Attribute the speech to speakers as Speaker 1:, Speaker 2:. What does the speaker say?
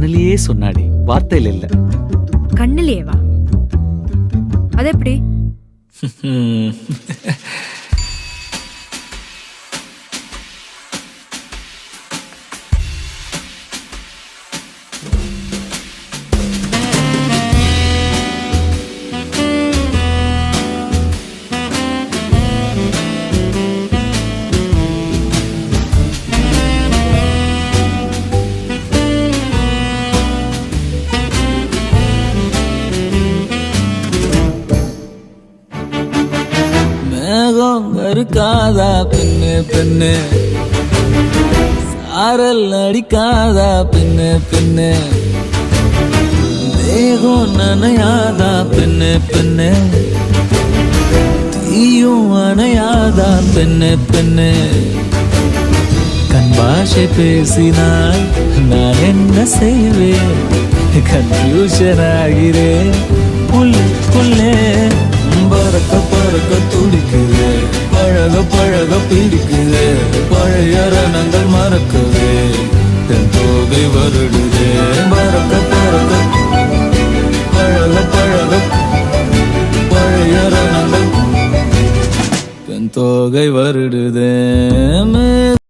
Speaker 1: கண்ணிலேயே சொன்னாடி, வார்த்தையில இல்ல.
Speaker 2: கண்ணிலேவா? அது எப்படி?
Speaker 3: மேகம் கருக்காதா பெண்ணு பெண்ணு, சாரல் அடிக்காதா பெண்ணு பெண்ணு, தேகம் நனையாதா பெண்ணு பெண்ணு, தீயும் அணையாதா பெண்ணு பெண்ணு. கண் பாஷை பேசினால் நான் என்ன செய்வேன், கன்ஃபியூஷன் ஆகிறேன் உள்ளுக்குள்ளே. பறக்க பறக்க துடிக்குது, பழக பழக பிடிக்குது, பழைய ரணங்கள் மறக்குது, தன் தோகை வருடுது. பறக்க பறக்க பழக பழக பழைய ரணங்கள் தன் தோகை வருடுது.